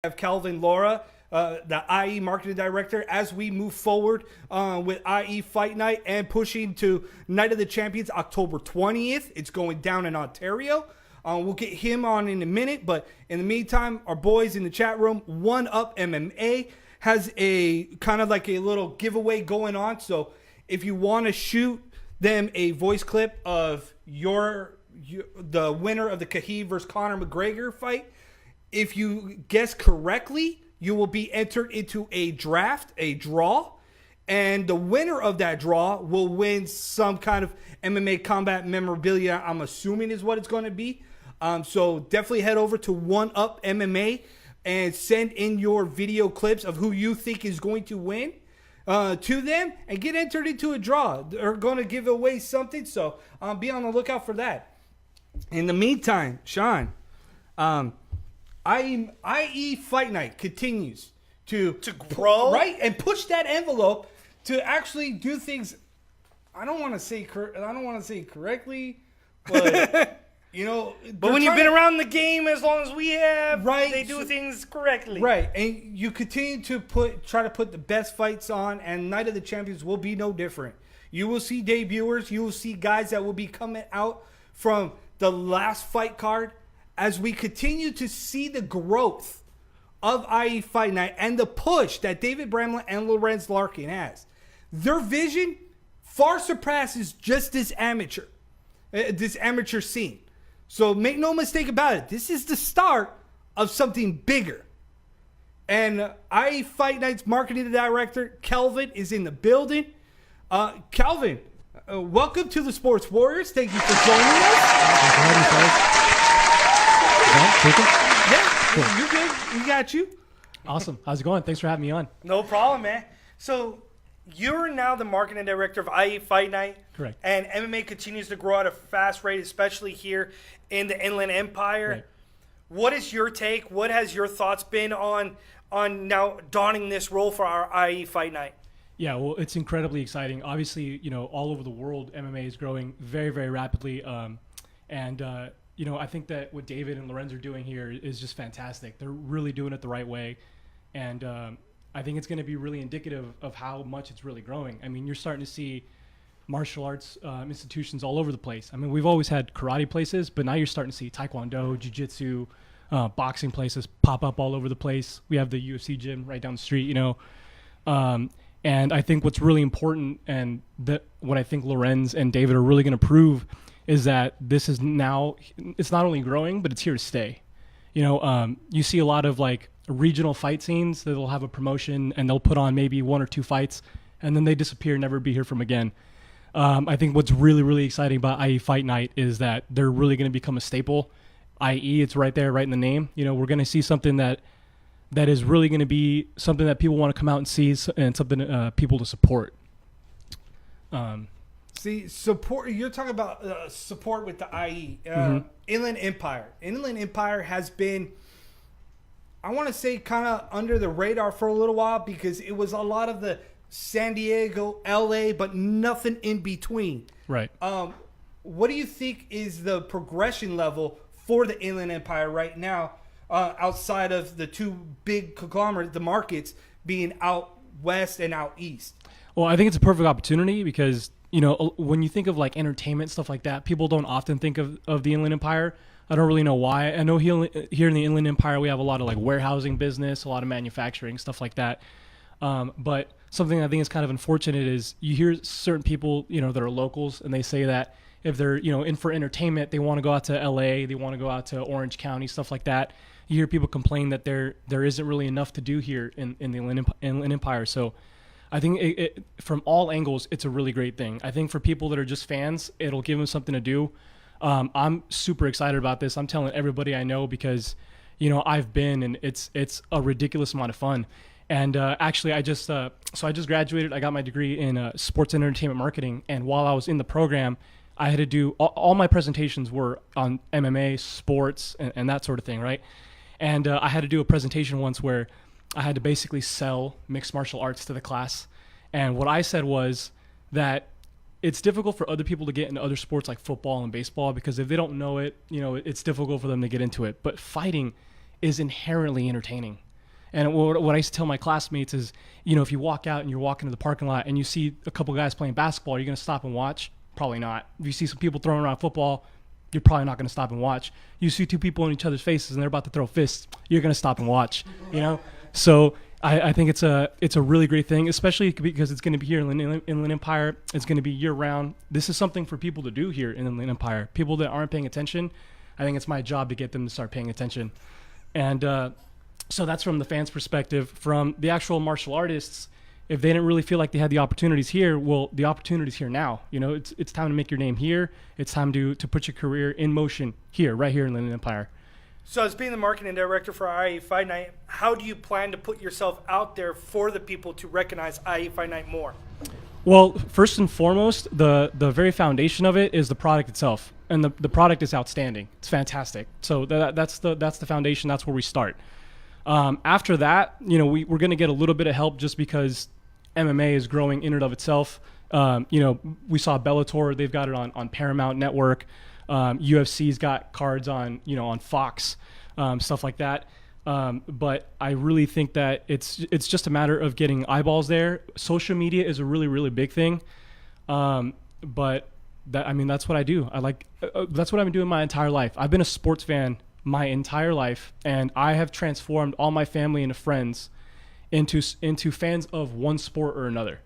have Kelvin, Lara, the IE marketing director, as we move forward with IE Fight Night and pushing to Night of the Champions October 20th. It's going down in Ontario. We'll get him on in a minute, but in the meantime, our boys in the chat room, One Up MMA, has a kind of like a little giveaway going on. So if you want to shoot them a voice clip of the winner of the Khabib versus Conor McGregor fight, if you guess correctly, you will be entered into a draw, and the winner of that draw will win some kind of MMA combat memorabilia, I'm assuming is what it's going to be. So definitely head over to One Up MMA and send in your video clips of who you think is going to win to them and get entered into a draw. They're going to give away something, so be on the lookout for that. In the meantime, Sean, IE Fight Night continues to grow, right, and push that envelope to actually do things. I don't want to say correctly, but you know. But when you've been around the game as long as we have, right, they do things correctly, right? And you continue to try to put the best fights on, and Night of the Champions will be no different. You will see debuters, you will see guys that will be coming out from the last fight card. As we continue to see the growth of IE Fight Night and the push that David Bramlett and Lorenz Larkin has, their vision far surpasses just this amateur scene. So make no mistake about it. This is the start of something bigger. And IE Fight Night's marketing director, Kelvin, is in the building. Kelvin, welcome to the Sports Warriors. Thank you for joining us. Thanks for having me, fellas. Yeah, cool. You're good. We got you. Awesome. How's it going? Thanks for having me on. No problem, man. So you're now the marketing director of IE Fight Night. Correct. And MMA continues to grow at a fast rate, especially here in the Inland Empire. Right. What is your take? What has your thoughts been on now donning this role for our IE Fight Night? Yeah, well, it's incredibly exciting. Obviously, all over the world, MMA is growing very, very rapidly. I think that what David and Lorenz are doing here is just fantastic. They're really doing it the right way. And I think it's going to be really indicative of how much it's really growing. I mean, you're starting to see martial arts institutions all over the place. I mean, we've always had karate places, but now you're starting to see taekwondo, jiu-jitsu, boxing places pop up all over the place. We have the UFC gym right down the street, and I think what's really important, and what I think Lorenz and David are really going to prove, is that this is now, it's not only growing, but it's here to stay. You see a lot of like regional fight scenes that will have a promotion and they'll put on maybe 1 or 2 fights and then they disappear, never be here from again. I think what's really, really exciting about IE Fight Night is that they're really going to become a staple. IE, it's right there, right in the name. We're going to see something that is really going to be something that people want to come out and see, and something people to support. See, support. You're talking about support with the IE. Inland Empire. Inland Empire has been, I want to say, kind of under the radar for a little while because it was a lot of the San Diego, LA, but nothing in between. Right. What do you think is the progression level for the Inland Empire right now, outside of the two big conglomerates, the markets being out west and out east? Well, I think it's a perfect opportunity because when you think of like entertainment, stuff like that, people don't often think of the Inland Empire. I don't really know why. I know here in the Inland Empire, we have a lot of like warehousing business, a lot of manufacturing, stuff like that. But something I think is kind of unfortunate is you hear certain people, that are locals, and they say that if they're, in for entertainment, they want to go out to LA, they want to go out to Orange County, stuff like that. You hear people complain that there isn't really enough to do here in the Inland Empire. So I think it from all angles, it's a really great thing. I think for people that are just fans, it'll give them something to do. I'm super excited about this. I'm telling everybody I know because, I've been, and it's a ridiculous amount of fun. And actually, I just graduated. I got my degree in sports and entertainment marketing. And while I was in the program, I had to do all my presentations were on MMA, sports, and that sort of thing, right? And I had to do a presentation once where I had to basically sell mixed martial arts to the class. And what I said was that it's difficult for other people to get into other sports like football and baseball because if they don't know it, it's difficult for them to get into it. But fighting is inherently entertaining. And what I used to tell my classmates is, you know, if you walk out and you're walking to the parking lot and you see a couple guys playing basketball, are you going to stop and watch? Probably not. If you see some people throwing around football, you're probably not going to stop and watch. You see two people in each other's faces and they're about to throw fists, you're going to stop and watch, you know? So I think it's a really great thing, especially because it's going to be here in the Inland Empire. It's going to be year round. This is something for people to do here in the Inland Empire. People that aren't paying attention, I think it's my job to get them to start paying attention. And, so that's from the fans' perspective. From the actual martial artists, if they didn't really feel like they had the opportunities here, well, the opportunity's here now. You know, it's time to make your name here. It's time to put your career in motion here, right here in the Inland Empire. So as being the marketing director for IE Fight Night, how do you plan to put yourself out there for the people to recognize IE Fight Night more? Well, first and foremost, the very foundation of it is the product itself. And the product is outstanding. It's fantastic. So that's the foundation. That's where we start. After that, you know, we're going to get a little bit of help just because MMA is growing in and of itself. You know, we saw Bellator, they've got it on Paramount Network. UFC's got cards on, you know, on Fox, stuff like that. But I really think that it's just a matter of getting eyeballs there. Social media is a really, really big thing. But that's what I do. That's what I've been doing my entire life. I've been a sports fan my entire life, and I have transformed all my family and friends into fans of one sport or another.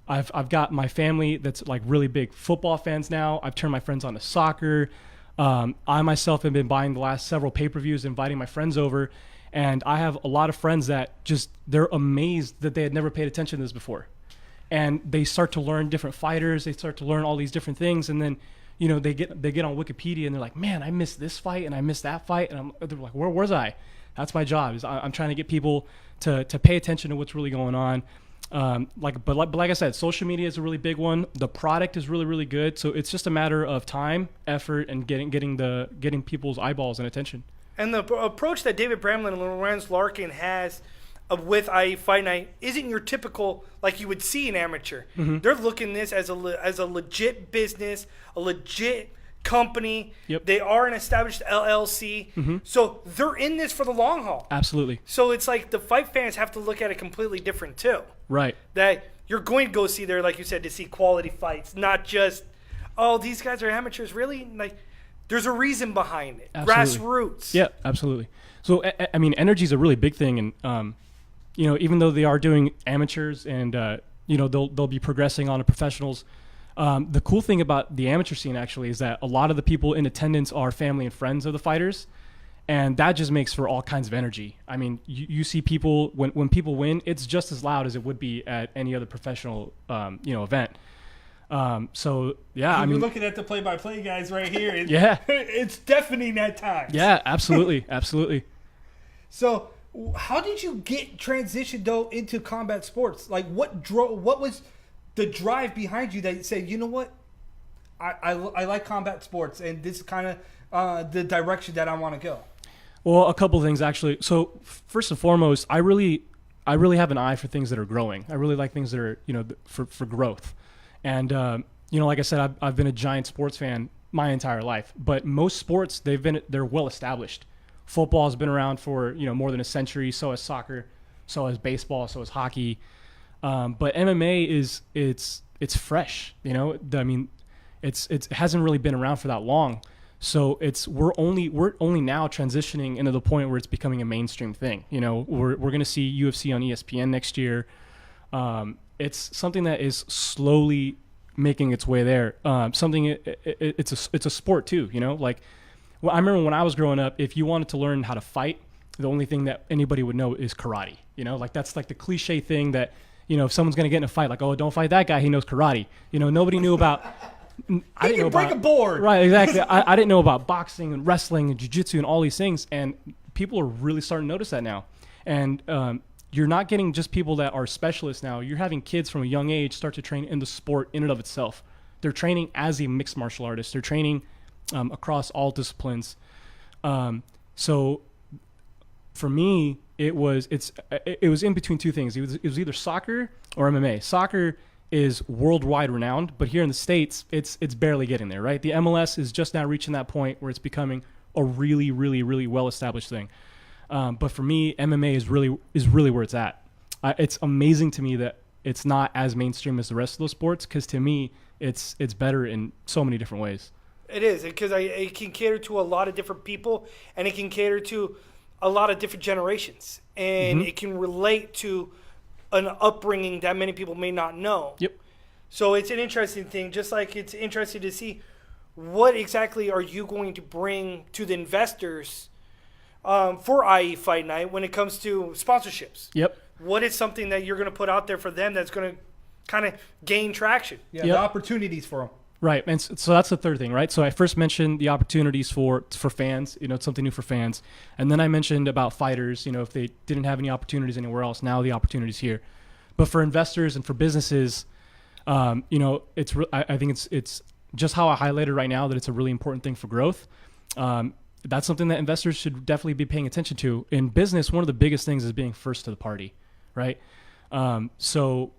I've got my family that's like really big football fans now. I've turned my friends on to soccer. I myself have been buying the last several pay-per-views, inviting my friends over, and I have a lot of friends that they're amazed that they had never paid attention to this before. And they start to learn different fighters, they start to learn all these different things, and then you know, they get on Wikipedia and they're like, man, I missed this fight and I missed that fight. And they're like, where was I? That's my job. I'm trying to get people to pay attention to what's really going on. But like I said, social media is a really big one. The product is really, really good. So it's just a matter of time, effort, and getting people's eyeballs and attention. And the approach that David Bramlin and Lorenz Larkin has with IE Fight Night isn't your typical, like you would see in amateur. Mm-hmm. They're looking this as a legit business, a legit company. Yep. They are an established LLC. Mm-hmm. So they're in this for the long haul. Absolutely. So it's like the fight fans have to look at it completely different too. Right. That you're going to go see there, like you said, to see quality fights, not just, oh, these guys are amateurs. Really? Like, there's a reason behind it. Absolutely. Grassroots. Yeah, absolutely. So, I mean, energy is a really big thing. And, you know, even though they are doing amateurs and, you know, they'll be progressing on to professionals, the cool thing about the amateur scene actually is that a lot of the people in attendance are family and friends of the fighters. And that just makes for all kinds of energy. I mean, you see people, when people win, it's just as loud as it would be at any other professional, you know, event. So, yeah, I mean, we're looking at the play-by-play guys right here. Yeah. It's deafening at times. Yeah, absolutely. Absolutely. So how did you get transitioned though into combat sports? Like what was the drive behind you that said, you know what, I like combat sports and this is kind of the direction that I want to go? Well, a couple of things actually. So first and foremost, I really have an eye for things that are growing. I really like things that are, you know, for growth. And, you know, like I said, I've been a giant sports fan my entire life, but most sports, they're well established. Football has been around for, you know, more than a century. So has soccer, so has baseball, so has hockey. But MMA it's fresh, you know. I mean, it hasn't really been around for that long. So we're only now transitioning into the point where it's becoming a mainstream thing. You know, we're going to see UFC on ESPN next year. It's something that is slowly making its way there. It's a sport too, you know, like. Well, I remember when I was growing up, if you wanted to learn how to fight, the only thing that anybody would know is karate. You know, like that's like the cliche thing that, you know, if someone's going to get in a fight, like, oh, don't fight that guy, he knows karate. You know, nobody knew about. I didn't know break a board. Right, exactly. I didn't know about boxing and wrestling and jiu-jitsu and all these things, and people are really starting to notice that now. And you're not getting just people that are specialists now. You're having kids from a young age start to train in the sport in and of itself. They're training as a mixed martial artist. They're training across all disciplines. So for me, it was in between two things. It was either soccer or MMA. Soccer is worldwide renowned, but here in the States, it's barely getting there, right? The MLS is just now reaching that point where it's becoming a really, really, really well-established thing. But for me, MMA is really where it's at. It's amazing to me that it's not as mainstream as the rest of those sports, because to me, it's better in so many different ways. It is, because it can cater to a lot of different people, and it can cater to a lot of different generations, and it can relate to an upbringing that many people may not know. Yep. So it's an interesting thing, just like it's interesting to see what exactly are you going to bring to the investors for IE Fight Night when it comes to sponsorships. Yep. What is something that you're going to put out there for them that's going to kind of gain traction? Yeah, the opportunities for them. Right, and so that's the third thing, right? So I first mentioned the opportunities for fans, it's something new for fans, and then I mentioned about fighters, if they didn't have any opportunities anywhere else, now the opportunities here. But for investors and for businesses, I think it's just how I highlighted right now that it's a really important thing for growth. That's something that investors should definitely be paying attention to. In business, one of the biggest things is being first to the party, right? So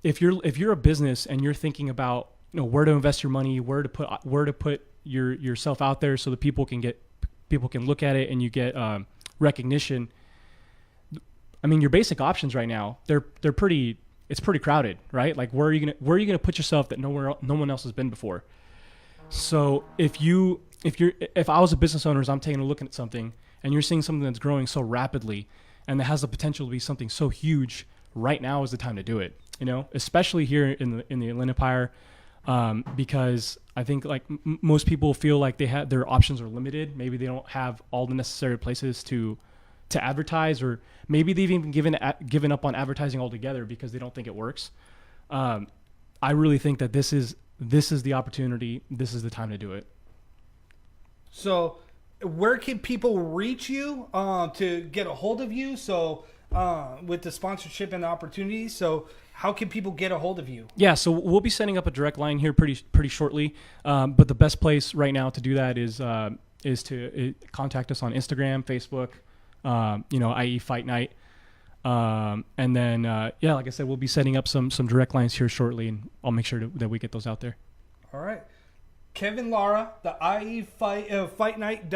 if you're a business and you're thinking about where to invest your money, where to put yourself out there so that people can look at it and you get recognition. I mean, your basic options right now, it's pretty crowded, right? Like where are you gonna put yourself that no one else has been before? So if I was a business owner, I'm taking a look at something and you're seeing something that's growing so rapidly and that has the potential to be something so huge, right now is the time to do it. Especially here in the Inland Empire. Because I think like most people feel like their options are limited. Maybe they don't have all the necessary places to advertise, or maybe they've even given up on advertising altogether because they don't think it works. I really think that this is the opportunity. This is the time to do it. So where can people reach you to get a hold of you? So with the sponsorship and the opportunities, so how can people get a hold of you? Yeah, so we'll be setting up a direct line here pretty shortly. But the best place right now to do that is to contact us on Instagram, Facebook, IE Fight Night. And then, like I said, we'll be setting up some direct lines here shortly, and I'll make sure that we get those out there. All right. Kevin Lara, the IE Fight Night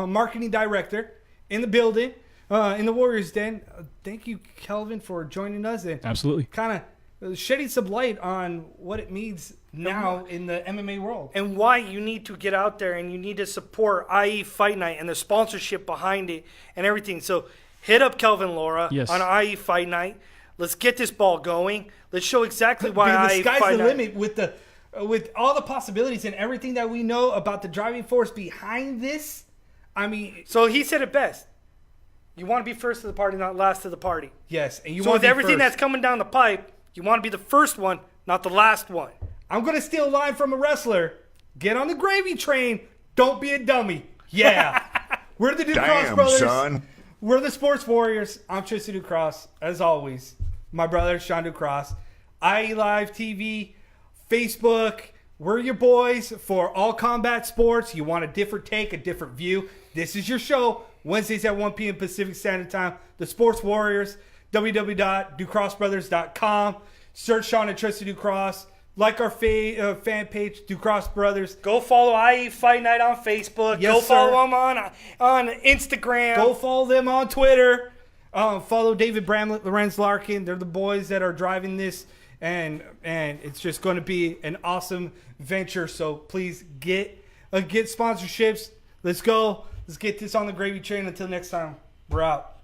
marketing director in the building. In the Warriors Den. Thank you, Kelvin, for joining us and absolutely kind of shedding some light on what it means now in the MMA world and why you need to get out there and you need to support IE Fight Night and the sponsorship behind it and everything. So hit up Kelvin Lara on IE Fight Night. Let's get this ball going. Let's show exactly why the sky's the limit with all the possibilities and everything that we know about the driving force behind this. I mean, so he said it best. You want to be first to the party, not last to the party. Yes, and so with everything that's coming down the pipe, you want to be the first one, not the last one. I'm gonna steal a line from a wrestler. Get on the gravy train. Don't be a dummy. Yeah, we're the Ducross brothers. Son. We're the Sports Warriors. I'm Tristan Ducross, as always. My brother Sean Ducross. IE Live TV, Facebook. We're your boys for all combat sports. You want a different take, a different view. This is your show. Wednesdays at 1 p.m. Pacific Standard Time. The Sports Warriors, www.ducrossbrothers.com. Search Sean and Tristan Ducross. Like our fan page, Ducross Brothers. Go follow IE Fight Night on Facebook. Yes, Go follow them on Instagram. Go follow them on Twitter. Follow David Bramlett, Lorenz Larkin. They're the boys that are driving this. And it's just going to be an awesome venture. So please get sponsorships. Let's go. Let's get this on the gravy train. Until next time, we're out.